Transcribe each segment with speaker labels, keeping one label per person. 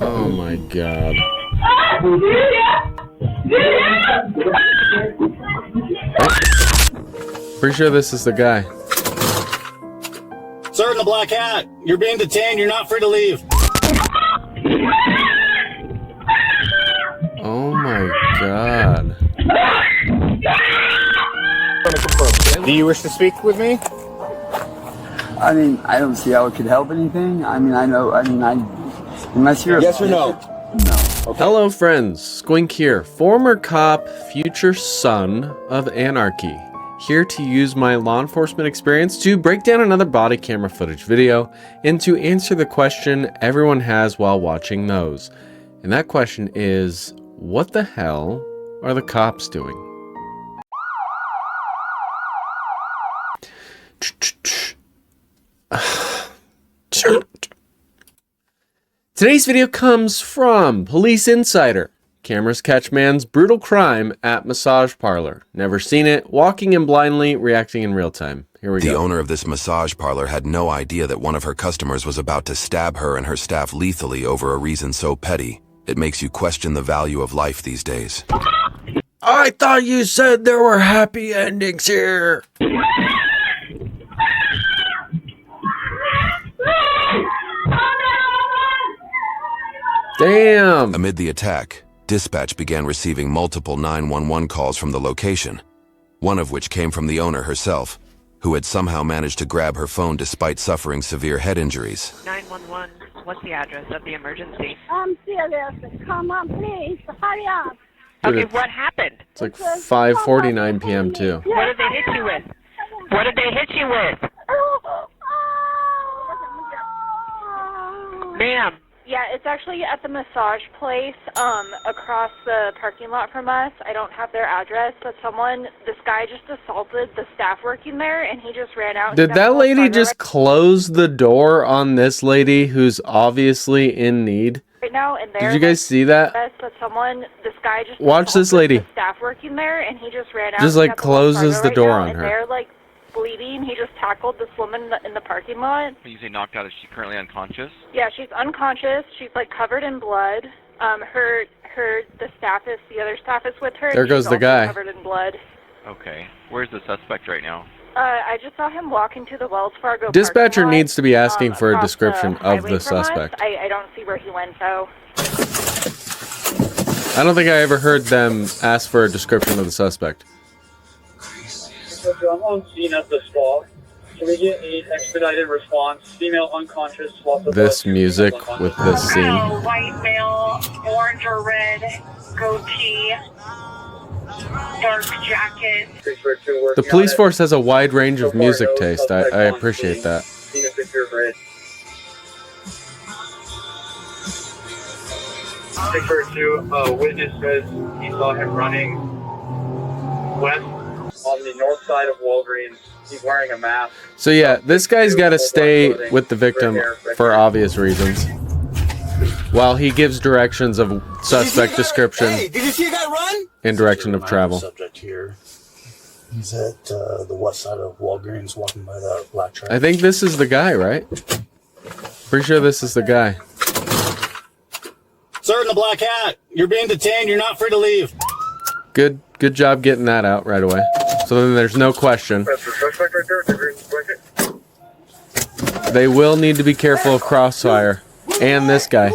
Speaker 1: Oh my god. Pretty sure this is the guy.
Speaker 2: Sir in the black hat, you're being detained. You're not free to leave.
Speaker 1: Oh my god.
Speaker 3: Do you wish to speak with me?
Speaker 4: I mean, I don't see how it could help anything. Unless you're...
Speaker 3: Yes or no?
Speaker 4: No.
Speaker 3: Okay.
Speaker 1: Hello friends, Squink here, former cop, future son of anarchy. Here to use my law enforcement experience to break down another body camera footage video and to answer the question everyone has while watching those. And that question is, what the hell are the cops doing? Today's video comes from Police Insider. Cameras catch man's brutal crime at massage parlor. Never seen it, walking in blindly, reacting in real time. Here we go.
Speaker 5: The owner of this massage parlor had no idea that one of her customers was about to stab her and her staff lethally over a reason so petty, it makes you question the value of life these days.
Speaker 1: I thought you said there were happy endings here. Damn.
Speaker 5: Amid the attack, dispatch began receiving multiple 911 calls from the location, one of which came from the owner herself, who had somehow managed to grab her phone despite suffering severe head injuries.
Speaker 6: 911, what's the address of the emergency?
Speaker 7: I'm serious. Come on, please. Hurry up.
Speaker 1: Dude,
Speaker 6: Okay, what happened?
Speaker 1: It's like 5:49 p.m. too.
Speaker 6: What did they hit you with? What did they hit you with? Ma'am.
Speaker 8: Yeah, it's actually at the massage place across the parking lot from us. I don't have their address, but this guy just assaulted the staff working there, and he just ran out.
Speaker 1: Did that lady just close the door on this lady who's obviously in need?
Speaker 8: Right now, and
Speaker 1: Did you guys see that?
Speaker 8: But this guy just
Speaker 1: Watch this lady.
Speaker 8: the staff working there, and he just ran out.
Speaker 1: Just like closes the door on
Speaker 8: and
Speaker 1: her.
Speaker 8: they're like bleeding. He just tackled this woman in the parking lot.
Speaker 9: When you say knocked out, is she currently unconscious?
Speaker 8: Yeah, she's unconscious. She's like covered in blood. The other staff is with her.
Speaker 1: There goes
Speaker 8: She's
Speaker 1: the
Speaker 8: also
Speaker 1: guy.
Speaker 8: Covered in blood.
Speaker 9: Okay. Where's the suspect right now?
Speaker 8: I just saw him walking to the Wells Fargo.
Speaker 1: Dispatcher
Speaker 8: parking lot,
Speaker 1: needs to be asking for a
Speaker 8: across
Speaker 1: description
Speaker 8: the
Speaker 1: of
Speaker 8: highway
Speaker 1: the
Speaker 8: from us.
Speaker 1: suspect.
Speaker 8: I don't see where he went though.
Speaker 1: I don't think I ever heard them ask for a description of the suspect.
Speaker 10: I'm on scene at the spa. Can we get an expedited response? Female unconscious.
Speaker 1: This music with this scene.
Speaker 7: White male, orange or red, goatee, dark jacket.
Speaker 1: The police force has a wide range of music taste. I appreciate that.
Speaker 10: 642, witness says he saw him running west on the north side of Walgreens. He's wearing a mask.
Speaker 1: So yeah, this guy's got to stay with the victim for obvious reasons, while he gives directions of suspect description
Speaker 2: Did you see a guy run?
Speaker 1: and direction of travel.
Speaker 11: Subject here. He's at the west side of Walgreens, walking by the black truck.
Speaker 1: I think this is the guy, right? Pretty sure this is the guy.
Speaker 2: Sir in the black hat, you're being detained. You're not free to leave.
Speaker 1: Good job getting that out right away. So then there's no question. They will need to be careful of Crossfire and this guy.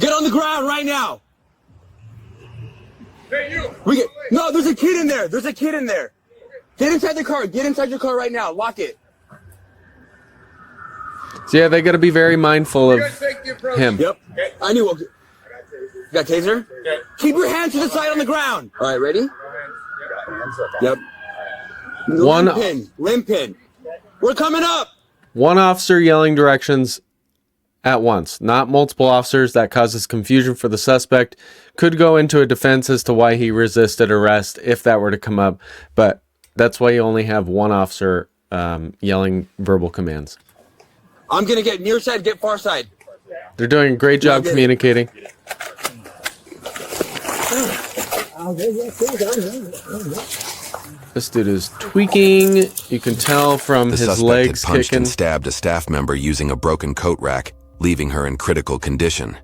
Speaker 3: Get on the ground right now! Hey, you! No, there's a kid in there! There's a kid in there! Get inside the car! Get inside your car right now! Lock it!
Speaker 1: So yeah, they got to be very mindful of him.
Speaker 3: Yep. I knew. You got taser? Keep your hands to the side on the ground! Alright, ready? Yep. Limp pin. We're coming up!
Speaker 1: One officer yelling directions at once, not multiple officers. That causes confusion for the suspect. Could go into a defense as to why he resisted arrest if that were to come up, but that's why you only have one officer yelling verbal commands.
Speaker 3: I'm gonna get near side, get far side.
Speaker 1: They're doing a great job communicating. This dude is tweaking. You can tell from
Speaker 5: The
Speaker 1: his
Speaker 5: suspect
Speaker 1: legs
Speaker 5: had punched
Speaker 1: kicking.
Speaker 5: and stabbed a staff member using a broken coat rack, leaving her in critical condition.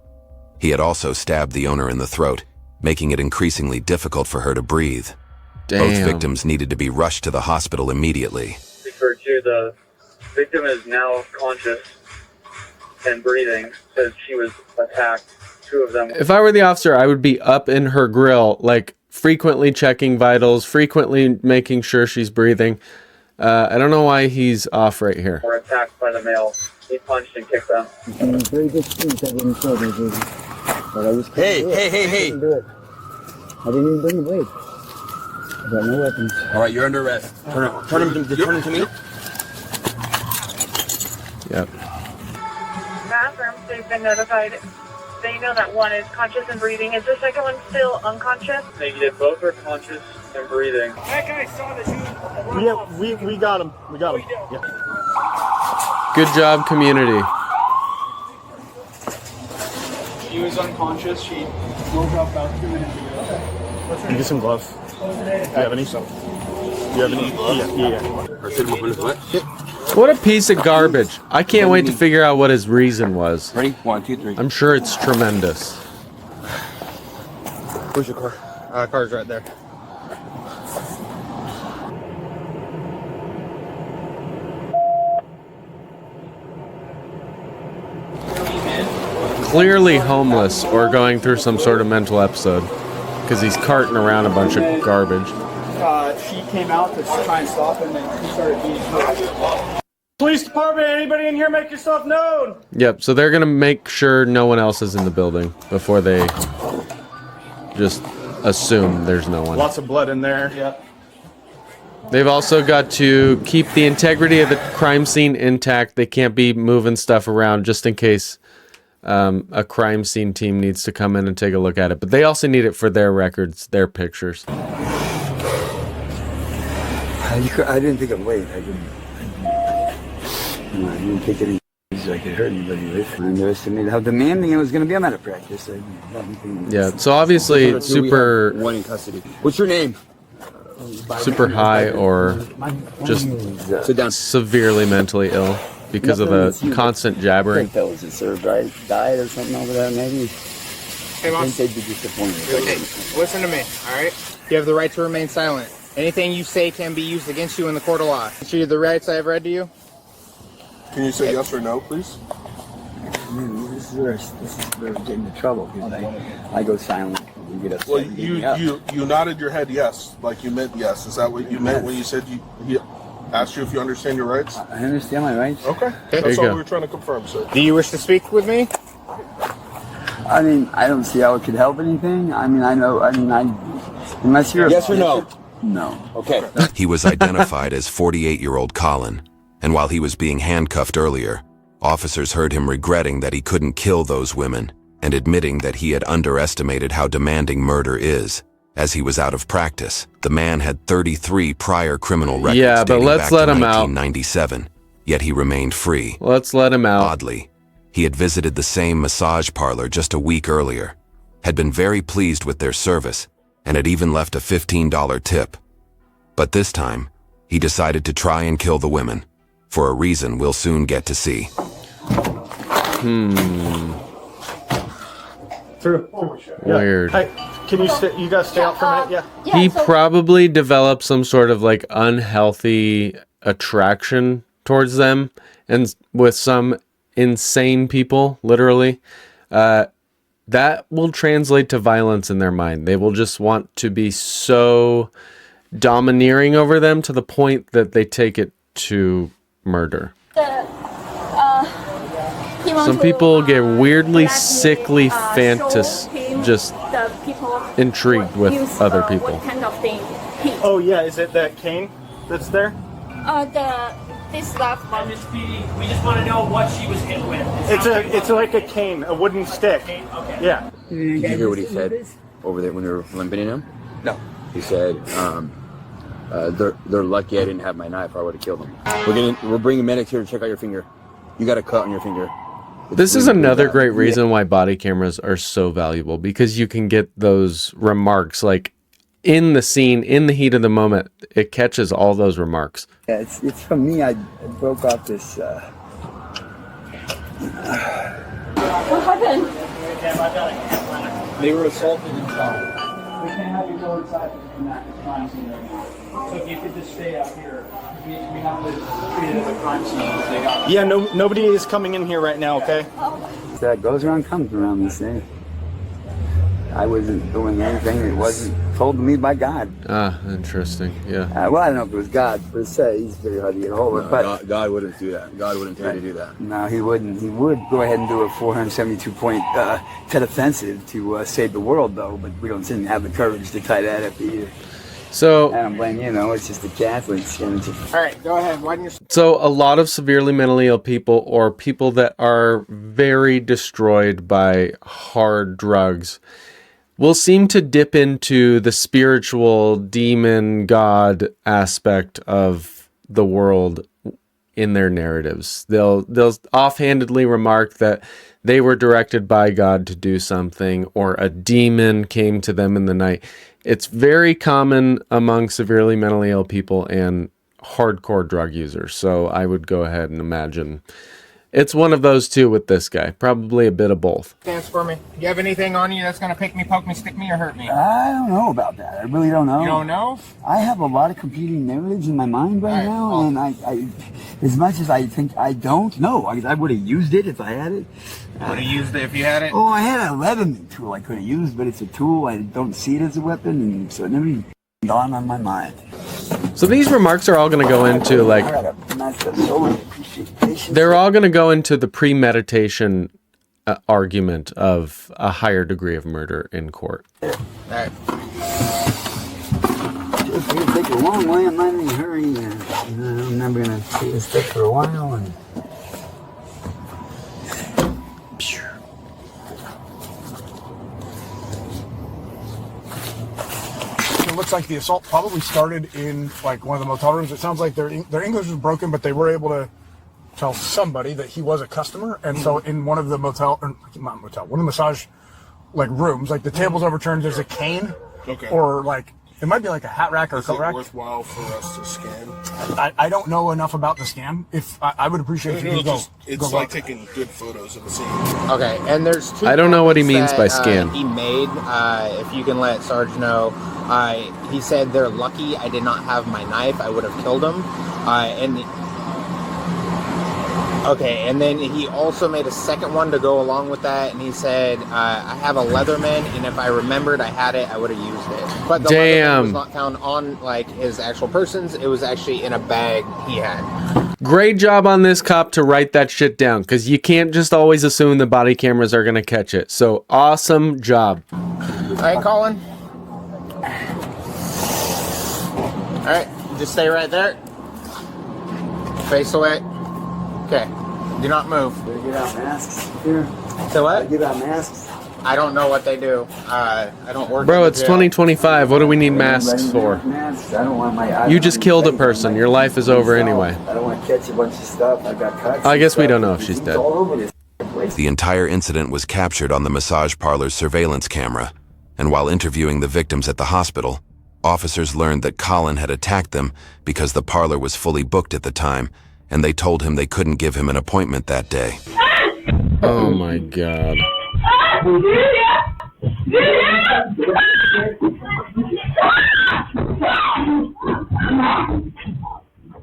Speaker 5: He had also stabbed the owner in the throat, making it increasingly difficult for her to breathe.
Speaker 1: Damn.
Speaker 5: Both victims needed to be rushed to the hospital immediately.
Speaker 10: Referred to, the victim is now conscious and breathing, says she was attacked. Two of them.
Speaker 1: If I were the officer, I would be up in her grill, like frequently checking vitals, frequently making sure she's breathing. I don't know why he's off right here.
Speaker 10: Were attacked by the male. He punched and kicked them.
Speaker 4: Very good speech. I didn't show this, baby. But I was
Speaker 3: Hey!
Speaker 4: I didn't even bring a blade. I got no weapons.
Speaker 3: All right, you're under arrest. Turn him to me.
Speaker 1: Yep.
Speaker 8: Bathrooms, they've been notified. They know that one is conscious and breathing. Is the second one still unconscious?
Speaker 10: Negative. Both are conscious and breathing.
Speaker 12: That guy saw the dude. Yeah, we got him. We got him. Yeah.
Speaker 1: Good job, community.
Speaker 12: She was unconscious. She woke up about 2 minutes ago. Can you get some gloves? Do you have any? Yeah.
Speaker 1: What a piece of garbage. I can't wait to figure out what his reason was.
Speaker 3: Ready? 1, 2, 3.
Speaker 1: I'm sure it's tremendous.
Speaker 12: Where's your car? Car's right there.
Speaker 1: Clearly homeless or going through some sort of mental episode because he's carting around a bunch of garbage.
Speaker 12: She came out to try and stop him, and he started beating her. Police department, anybody in here, make yourself known.
Speaker 1: Yep, so they're going to make sure no one else is in the building before they just assume there's no one.
Speaker 12: Lots of blood in there. Yep.
Speaker 1: They've also got to keep the integrity of the crime scene intact. They can't be moving stuff around just in case a crime scene team needs to come in and take a look at it. But they also need it for their records, their pictures.
Speaker 4: I didn't think of weight. I didn't take it easy. I could hurt anybody with. I underestimated how demanding it was going to be. I'm out of practice.
Speaker 1: Yeah, so obviously super...
Speaker 3: One in custody. What's your name?
Speaker 1: Super high or just severely mentally ill because of the constant jabbering.
Speaker 4: I think that was a served right diet or something over there, maybe.
Speaker 13: Hey,
Speaker 4: I
Speaker 13: boss.
Speaker 4: think they'd be disappointed.
Speaker 13: Okay, listen to me, all right? You have the right to remain silent. Anything you say can be used against you in the court of law. Show you the rights I have read to you.
Speaker 14: Can you say yes or no, please?
Speaker 4: This is where we're getting into trouble because I go silent. And get upset.
Speaker 14: Well,
Speaker 4: and beat me up.
Speaker 14: you nodded your head yes, like you meant yes. Is that what you meant when you said he asked you if you understand your rights?
Speaker 4: I understand my rights.
Speaker 14: Okay, that's all we were trying to confirm, sir.
Speaker 13: Do you wish to speak with me?
Speaker 4: I mean, I don't see how it could help anything. I mean, unless you're
Speaker 3: yes or no?
Speaker 4: No.
Speaker 3: Okay.
Speaker 5: He was identified as 48-year-old Colin, and while he was being handcuffed earlier, officers heard him regretting that he couldn't kill those women and admitting that he had underestimated how demanding murder is. As he was out of practice, the man had 33 prior criminal records dating back to 1997, yet he remained free.
Speaker 1: Let's let him out.
Speaker 5: Oddly, he had visited the same massage parlor just a week earlier, had been very pleased with their service, and had even left a $15 tip. But this time, he decided to try and kill the women, for a reason we'll soon get to see.
Speaker 1: Weird.
Speaker 12: Hey, can you guys stay out for a minute? Yeah.
Speaker 1: He probably developed some sort of like unhealthy attraction towards them, and with some insane people, literally, that will translate to violence in their mind. They will just want to be so domineering over them to the point that they take it to murder. Some people get weirdly sickly just intrigued with other people.
Speaker 7: Kind of thing.
Speaker 12: Oh yeah, is it that cane that's there?
Speaker 7: This left one.
Speaker 15: We just want to know what she was hit with.
Speaker 12: It's like a cane, a wooden stick.
Speaker 15: Okay.
Speaker 12: Yeah.
Speaker 3: Did you hear what he said over there when they were limping him? No. He said, they're lucky I didn't have my knife or I would have killed them. We're bringing medics here to check out your finger. You got a cut on your finger.
Speaker 1: This is another great reason why body cameras are so valuable, because you can get those remarks like, in the scene, in the heat of the moment, it catches all those remarks.
Speaker 4: Yeah, it's from me. I broke off this.
Speaker 7: What happened?
Speaker 12: They were assaulted and shot. We can't have you go inside because we're not crime scene right now. So if you could just stay out here, we have to treat it as a crime scene. Yeah, nobody is coming in here right now, okay?
Speaker 4: That goes around, comes around, this thing. I wasn't doing anything that wasn't told to me by God.
Speaker 1: Ah, interesting. Yeah.
Speaker 4: Well, I don't know if it was God per se. He's very hard to get a hold of. But
Speaker 3: God wouldn't do that. God wouldn't tell you to do that.
Speaker 4: No, he wouldn't. He would go ahead and do a 472-point Tet offensive to save the world, though. But we don't seem to have the courage to tie that up either.
Speaker 1: So
Speaker 4: I don't blame you. No, it's just the Catholics. And it's just...
Speaker 13: All right, go ahead. Why didn't you?
Speaker 1: So a lot of severely mentally ill people, or people that are very destroyed by hard drugs, will seem to dip into the spiritual demon god aspect of the world in their narratives. They'll offhandedly remark that they were directed by God to do something, or a demon came to them in the night. It's very common among severely mentally ill people and hardcore drug users. So I would go ahead and imagine it's one of those two with this guy. Probably a bit of both.
Speaker 13: Stands for me. You have anything on you that's going to pick me, poke me, stick me, or hurt me?
Speaker 4: I don't know about that. I really don't know.
Speaker 13: You don't know?
Speaker 4: I have a lot of competing narratives in my mind right now, and I, as much as I think I don't know, I would have used it if I had it.
Speaker 13: Would have used it if you had it?
Speaker 4: Oh, I had a Leatherman tool I could have used, but it's a tool. I don't see it as a weapon, and so it never even dawned on my mind.
Speaker 1: So these remarks are all going to go into, like, they're all going to go into the premeditation argument of a higher degree of murder in court.
Speaker 4: All right. It's going to take a long way. I'm not in a hurry. I'm never going to take this stick for a while. And
Speaker 16: it looks like the assault probably started in like one of the motel rooms. It sounds like their English was broken, but they were able to tell somebody that he was a customer. And so in one of the one of the massage like rooms, like the table's overturned, there's a cane, or like it might be like a hat rack or a coat rack.
Speaker 14: Is it worthwhile for us to scan?
Speaker 16: I don't know enough about the scam. If I would appreciate if you could go.
Speaker 14: It's like taking good photos of the scene.
Speaker 13: Okay, and there's two.
Speaker 1: I don't know what he means by scan.
Speaker 13: He made, if you can let Sarge know, he said they're lucky I did not have my knife. I would have killed him. And then he also made a second one to go along with that, and he said, I have a Leatherman, and if I remembered I had it, I would have used it. But the Leatherman was not found on like his actual persons. It was actually in a bag he had.
Speaker 1: Great job on this cop to write that shit down, because you can't just always assume the body cameras are going to catch it. So awesome job.
Speaker 13: All right, Colin. All right, just stay right there. Face away. Okay, do not move.
Speaker 4: Do they give out masks here?
Speaker 13: So what?
Speaker 4: They give out masks?
Speaker 13: I don't know what they do. I don't work.
Speaker 1: Bro, it's 2025. What do we need masks for?
Speaker 4: Masks? I don't want my.
Speaker 1: You just killed a person. Your life is over anyway.
Speaker 4: I don't want to catch a bunch of stuff. I got cuts.
Speaker 1: I guess we don't know if she's dead.
Speaker 4: All over this place.
Speaker 5: The entire incident was captured on the massage parlor's surveillance camera, and while interviewing the victims at the hospital, officers learned that Colin had attacked them because the parlor was fully booked at the time, and they told him they couldn't give him an appointment that day.
Speaker 1: Oh my God.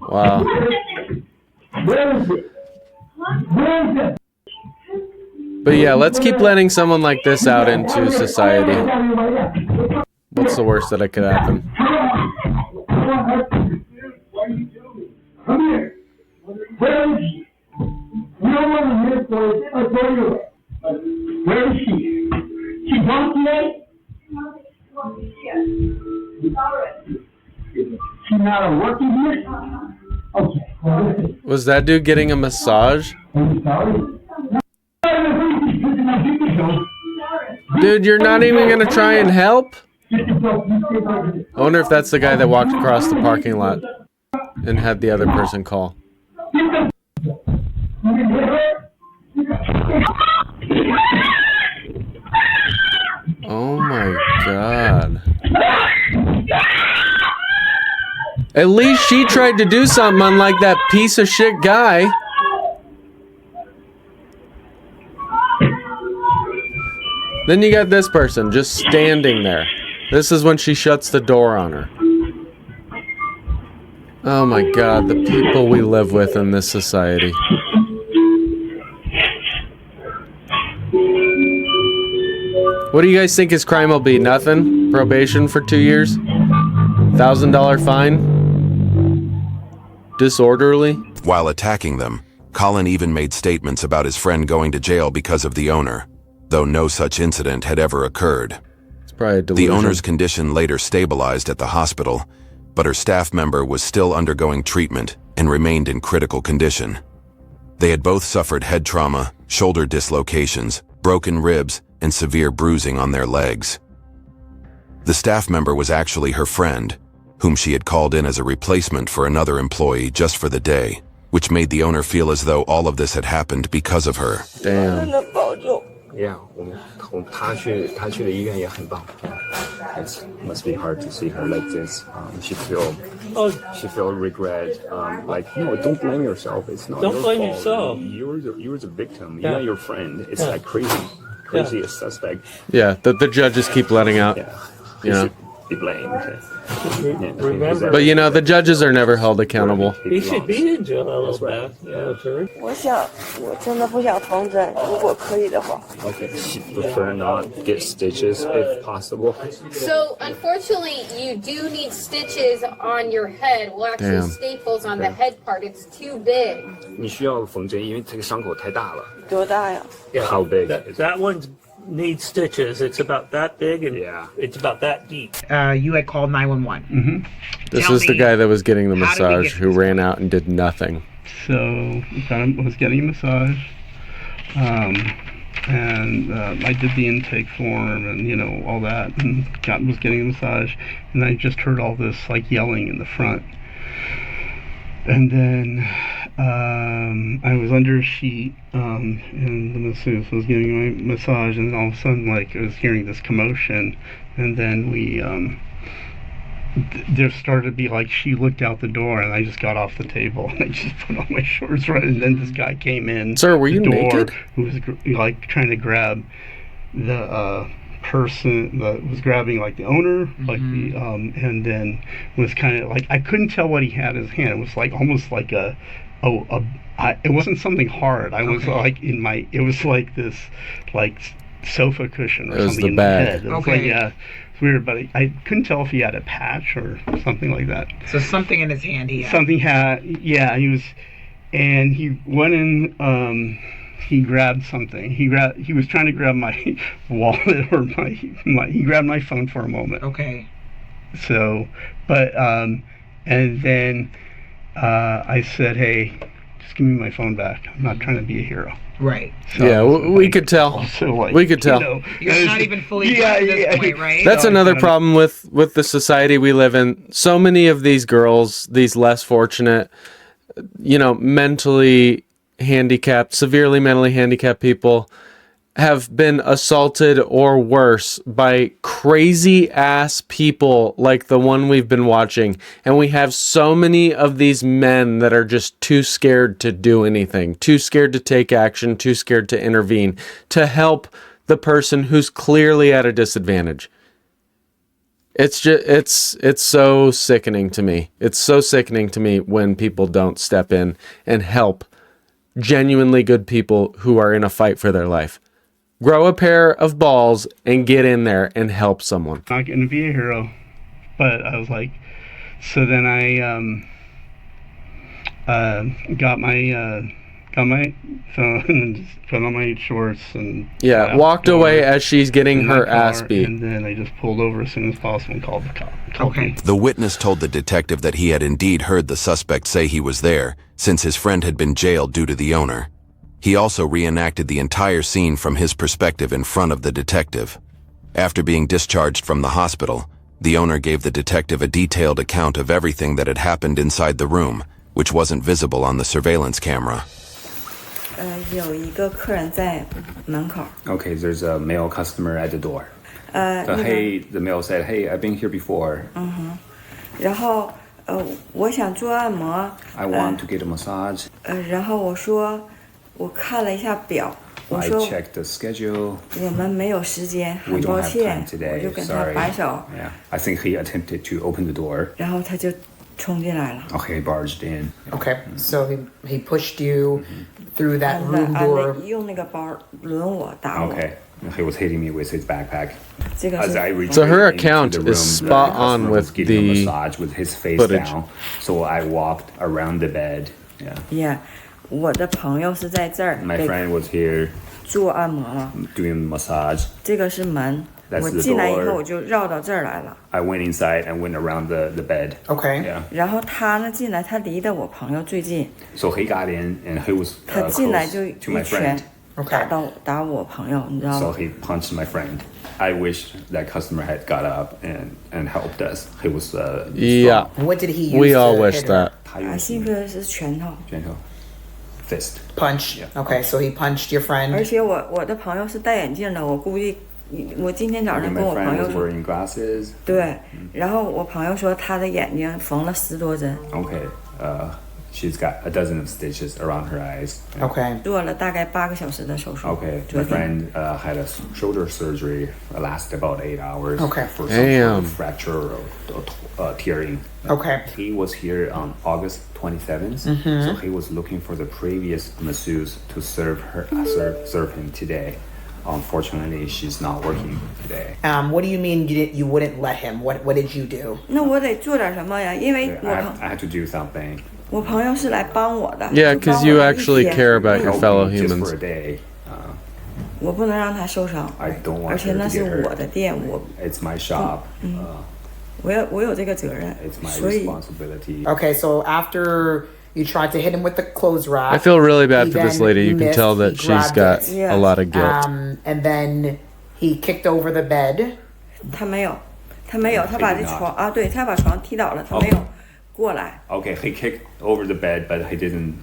Speaker 1: Wow. But yeah, let's keep letting someone like this out into society. What's the worst that could happen?
Speaker 17: Come here. Where is she? No one is here for it. I'll tell you. Where is she? She gone today? She's not working here? Okay.
Speaker 1: Was that dude getting a massage? Dude, you're not even gonna try and help? I wonder if that's the guy that walked across the parking lot and had the other person call. Oh my God. At least she tried to do something, unlike that piece of shit guy. Then you got this person just standing there. This is when she shuts the door on her. Oh my God, the people we live with in this society. What do you guys think his crime will be? Nothing? Probation for 2 years? $1,000 fine? Disorderly?
Speaker 5: While attacking them, Colin even made statements about his friend going to jail because of the owner, though no such incident had ever occurred.
Speaker 1: It's probably a delusion.
Speaker 5: The owner's condition later stabilized at the hospital, but her staff member was still undergoing treatment and remained in critical condition. They had both suffered head trauma, shoulder dislocations, broken ribs, and severe bruising on their legs. The staff member was actually her friend, whom she had called in as a replacement for another employee just for the day, which made the owner feel as though all of this had happened because of her.
Speaker 1: Damn.
Speaker 18: Yeah, 她去的医院也很棒。It must be hard to see her like this. She feel regret. Like no, don't blame yourself. It's not
Speaker 19: Don't
Speaker 18: your
Speaker 19: blame
Speaker 18: fault.
Speaker 19: yourself.
Speaker 18: You're the victim.
Speaker 19: Yeah.
Speaker 18: You're your friend. It's
Speaker 19: Yeah.
Speaker 18: like crazy a suspect.
Speaker 1: Yeah, the judges keep letting out.
Speaker 18: Yeah.
Speaker 1: You know.
Speaker 18: Be blamed.
Speaker 19: Remember,
Speaker 1: But you know, the judges are never held accountable.
Speaker 19: he should be in jail a little bit.
Speaker 18: Okay, she prefer not get stitches if possible.
Speaker 20: So, unfortunately, you do need stitches on your head. Well, actually,
Speaker 18: Damn.
Speaker 20: staples on the head part. It's too big.
Speaker 18: 你需要缝针，因为这个伤口太大了。
Speaker 19: 多大呀?
Speaker 18: How big?
Speaker 19: That one needs stitches. It's about that big and it's about that deep.
Speaker 21: You had called 911.
Speaker 19: Mm-hmm.
Speaker 1: This is the guy that was getting the massage who ran out and did nothing.
Speaker 22: So I was getting a massage, and I did the intake form and you know all that, and was getting a massage, and I just heard all this like yelling in the front, and then I was under a sheet, and the masseuse was giving my massage, and all of a sudden like I was hearing this commotion, and then we there started to be like she looked out the door, and I just got off the table and I just put on my shorts right, and then this guy came in.
Speaker 1: Sir, were
Speaker 22: the
Speaker 1: you
Speaker 22: door,
Speaker 1: naked?
Speaker 22: Who was like trying to grab the person that was grabbing like the owner, like the and then was kind of like I couldn't tell what he had in his hand. It was like almost like it wasn't something hard. I was like it was like this like sofa cushion or
Speaker 1: It was
Speaker 22: something
Speaker 1: the
Speaker 22: in
Speaker 1: bag.
Speaker 22: the head. It was like, yeah, it's weird, but I couldn't tell if he had a patch or something like that.
Speaker 21: So something in his hand he had.
Speaker 22: Something had, yeah, and he went in, he grabbed something. He was trying to grab my wallet or he grabbed my phone for a moment.
Speaker 21: Okay.
Speaker 22: So, but, and then I said, hey, just give me my phone back. I'm not trying to be a hero.
Speaker 21: Right.
Speaker 22: So
Speaker 1: Yeah, we could tell. We could tell.
Speaker 21: You're not even fully at this point, right?
Speaker 1: That's another problem with the society we live in. So many of these girls, these less fortunate, you know, mentally handicapped, severely mentally handicapped people, have been assaulted or worse by crazy ass people like the one we've been watching. And we have so many of these men that are just too scared to do anything, too scared to take action, too scared to intervene, to help the person who's clearly at a disadvantage. It's just, it's so sickening to me. It's so sickening to me when people don't step in and help genuinely good people who are in a fight for their life. Grow a pair of balls and get in there and help someone.
Speaker 22: Not going to be a hero, but I was like, so then I got my phone and just put on my shorts and
Speaker 1: walked away as she's getting her ass beat.
Speaker 22: And then I just pulled over as soon as possible and called the cop.
Speaker 21: Okay.
Speaker 5: The witness told the detective that he had indeed heard the suspect say he was there, since his friend had been jailed due to the owner. He also reenacted the entire scene from his perspective in front of the detective. After being discharged from the hospital, the owner gave the detective a detailed account of everything that had happened inside the room, which wasn't visible on the surveillance camera.
Speaker 18: Okay, there's a male customer at the door. The male said, hey, I've been here before.
Speaker 23: 然后
Speaker 6: 我想做按摩。
Speaker 18: I want to get a massage.
Speaker 6: 然后我说，我看了一下表，我
Speaker 18: I
Speaker 6: 说
Speaker 18: checked the schedule.
Speaker 6: 我们没有时间，
Speaker 18: We
Speaker 6: 很
Speaker 18: don't
Speaker 6: 抱
Speaker 18: have
Speaker 6: 歉
Speaker 18: time，today.
Speaker 6: 我就跟他
Speaker 18: Sorry.
Speaker 6: 摆手，
Speaker 18: Yeah, I think he attempted to open the door.
Speaker 6: 然后他就冲进来了。
Speaker 18: Okay, barged in.
Speaker 21: Okay, so he pushed you through that room
Speaker 6: 他
Speaker 21: door.
Speaker 6: 用那个包抡我打我。
Speaker 18: Okay, he was hitting me with his backpack.
Speaker 6: 这个
Speaker 18: As
Speaker 6: 是
Speaker 18: I retreated
Speaker 1: So her
Speaker 18: into
Speaker 1: account
Speaker 18: the
Speaker 1: is
Speaker 18: room,
Speaker 1: spot
Speaker 18: the
Speaker 1: on
Speaker 18: customer
Speaker 1: with
Speaker 18: was getting a
Speaker 1: the
Speaker 18: massage with his face
Speaker 1: footage.
Speaker 18: down. So I walked around the bed. Yeah.
Speaker 6: Yeah，我的朋友是在这儿
Speaker 18: My
Speaker 6: 给
Speaker 18: friend was here
Speaker 6: 做按摩了。
Speaker 18: doing massage.
Speaker 6: 这个是门，
Speaker 18: That's
Speaker 6: 我
Speaker 18: the
Speaker 6: 进来以
Speaker 18: door.
Speaker 6: 后我就绕到这儿来了。
Speaker 18: I went inside and went around the bed.
Speaker 21: Okay.
Speaker 18: Yeah.
Speaker 6: 然后他呢进来，他离得我朋友最近，
Speaker 18: So he got in and he was
Speaker 6: 他进来
Speaker 18: close
Speaker 6: 就
Speaker 18: to
Speaker 6: 一
Speaker 18: my
Speaker 6: 拳
Speaker 18: friend.
Speaker 6: 打我朋友，你知道
Speaker 18: So
Speaker 6: 吗？
Speaker 18: he punched my friend. I wish that customer had got up and helped us. He was
Speaker 1: Yeah.
Speaker 21: What did he use?
Speaker 1: We all
Speaker 21: to
Speaker 1: wish
Speaker 21: hit her?
Speaker 1: that.
Speaker 6: 啊，幸亏是拳头。
Speaker 18: Gentle. Fist.
Speaker 21: Punch. Okay, so he punched your
Speaker 6: 而
Speaker 21: friend.
Speaker 6: 且我的朋友是戴眼镜的，我估计我今天早
Speaker 18: And
Speaker 6: 上
Speaker 18: my
Speaker 6: 跟我朋
Speaker 18: friend
Speaker 6: 友
Speaker 18: was
Speaker 6: 说，
Speaker 18: wearing glasses.
Speaker 6: 对，然后我朋友说他的眼睛缝了10多针，
Speaker 18: Okay. She's got a dozen of stitches around her eyes.
Speaker 21: Okay.
Speaker 6: 做了大概8个小时的手术。
Speaker 18: Okay.
Speaker 6: 昨
Speaker 18: My
Speaker 6: 天
Speaker 18: friend had a shoulder surgery. Lasted about 8 hours.
Speaker 21: Okay.
Speaker 18: For some
Speaker 1: Damn.
Speaker 18: fracture or tearing.
Speaker 21: Okay.
Speaker 18: He was here on August 27th. So he was looking for the previous masseuse to serve him today. Unfortunately, she's not working today.
Speaker 21: What do you mean you wouldn't let him? What did you do?
Speaker 6: 那我得做点什么呀？因为
Speaker 18: I had to do something.
Speaker 6: 我朋友是来帮我的。
Speaker 1: Yeah,
Speaker 6: 就帮
Speaker 1: because
Speaker 6: 我
Speaker 1: you
Speaker 6: 了一
Speaker 1: actually
Speaker 6: 天
Speaker 1: care about your
Speaker 18: Help
Speaker 1: fellow
Speaker 18: me just
Speaker 1: humans.
Speaker 18: for a day.
Speaker 6: 我不能让他受伤，
Speaker 18: I don't want
Speaker 6: 而且
Speaker 18: her
Speaker 6: 那
Speaker 18: to
Speaker 6: 是
Speaker 18: get hurt.
Speaker 6: 我的店，It's
Speaker 18: my shop.
Speaker 6: 我有这个责任
Speaker 18: It's，my
Speaker 6: 所以
Speaker 18: responsibility.
Speaker 21: Okay, so after you tried to hit him with the clothes rack.
Speaker 1: I feel really bad
Speaker 21: he
Speaker 1: for this
Speaker 21: then
Speaker 1: lady. You can
Speaker 21: missed,
Speaker 1: tell
Speaker 21: he
Speaker 1: that she's
Speaker 21: grabbed
Speaker 1: got
Speaker 21: it.
Speaker 6: Yeah.
Speaker 1: a lot of guilt.
Speaker 21: And then he kicked over the bed.
Speaker 6: 他没有，他把这床啊，对他把床踢倒了，他没有过来，
Speaker 18: Okay, he kicked over the bed, but he didn't.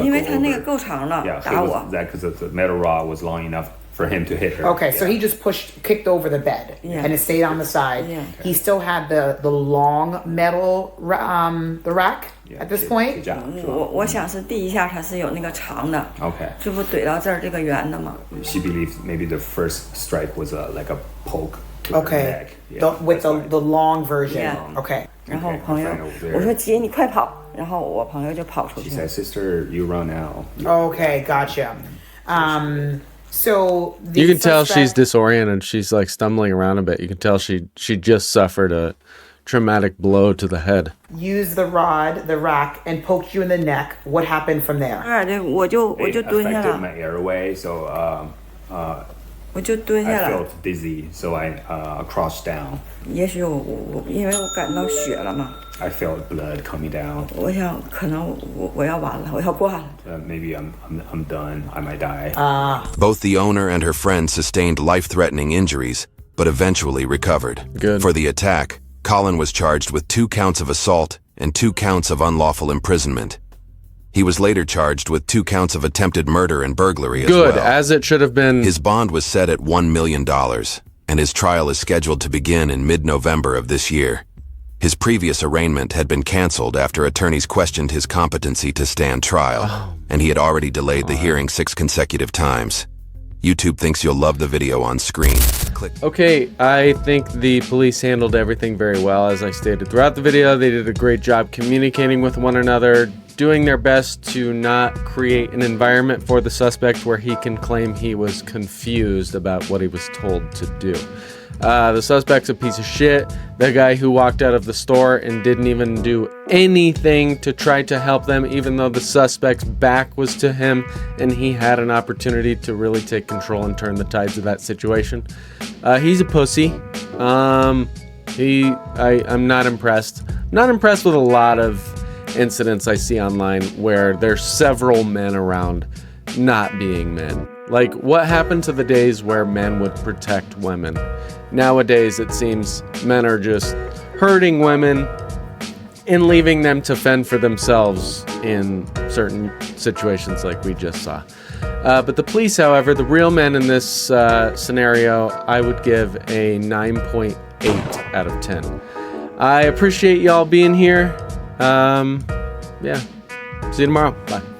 Speaker 6: 因为
Speaker 18: go
Speaker 6: 他那个
Speaker 18: over.
Speaker 6: 够长了
Speaker 18: Yeah,
Speaker 6: 打
Speaker 18: it
Speaker 6: 我
Speaker 18: was。that because the metal rod was long enough for him to hit her.
Speaker 21: Okay, so he just kicked over the bed,
Speaker 6: Yeah.
Speaker 21: and it stayed on the side.
Speaker 6: Yeah.
Speaker 21: He still had the long metal the rack at this point.
Speaker 6: 我想是第一下他是有那个长的，
Speaker 18: Okay.
Speaker 6: 这不怼到这儿这个圆的吗？
Speaker 18: She believes maybe the first strike was like a poke to her
Speaker 21: Okay,
Speaker 18: neck. Yeah,
Speaker 21: with the long version.
Speaker 6: Yeah.
Speaker 21: Okay.
Speaker 6: 然后
Speaker 18: Okay,
Speaker 6: 朋友
Speaker 18: my friend over there.
Speaker 6: 我说姐你快跑，然后我朋友就跑出
Speaker 18: She
Speaker 6: 去
Speaker 18: said, "Sister, you run now."
Speaker 21: Okay, gotcha. So the
Speaker 1: You can tell she's
Speaker 21: suspect-
Speaker 1: disoriented. She's like stumbling around a bit. You can tell she just suffered a traumatic blow to the head.
Speaker 21: used the rack, and poked you in the neck. What happened from there?
Speaker 6: 对，我就
Speaker 18: It
Speaker 6: 蹲下
Speaker 18: affected
Speaker 6: 了，
Speaker 18: my airway, so
Speaker 6: 我就蹲
Speaker 18: I
Speaker 6: 下了。
Speaker 18: felt dizzy, so I crouched down.
Speaker 6: 也许我因为我感到血了嘛，
Speaker 18: I felt blood coming down.
Speaker 6: 我想可能我要完了，我要挂了。
Speaker 18: Maybe I'm done. I might die.
Speaker 5: Both the owner and her friend sustained life-threatening injuries, but eventually recovered.
Speaker 1: Good.
Speaker 5: For the attack, Colin was charged with 2 counts of assault and 2 counts of unlawful imprisonment. He was later charged with 2 counts of attempted murder and burglary as
Speaker 1: Good,
Speaker 5: well.
Speaker 1: as it should have been.
Speaker 5: His bond was set at $1 million, and his trial is scheduled to begin in mid-November of this year. His previous arraignment had been canceled after attorneys questioned his competency to stand trial, and he had already delayed the hearing 6 consecutive times. YouTube thinks you'll love the video on screen. Click.
Speaker 1: Okay, I think the police handled everything very well. As I stated throughout the video, they did a great job communicating with one another, doing their best to not create an environment for the suspect where he can claim he was confused about what he was told to do. The suspect's a piece of shit. The guy who walked out of the store and didn't even do anything to try to help them, even though the suspect's back was to him and he had an opportunity to really take control and turn the tides of that situation. He's a pussy. I'm not impressed. Not impressed with a lot of incidents I see online where there's several men around not being men. Like, what happened to the days where men would protect women? Nowadays, it seems men are just hurting women and leaving them to fend for themselves in certain situations like we just saw. But the police, however, the real men in this scenario, I would give a 9.8 out of 10. I appreciate y'all being here. Yeah. See you tomorrow. Bye.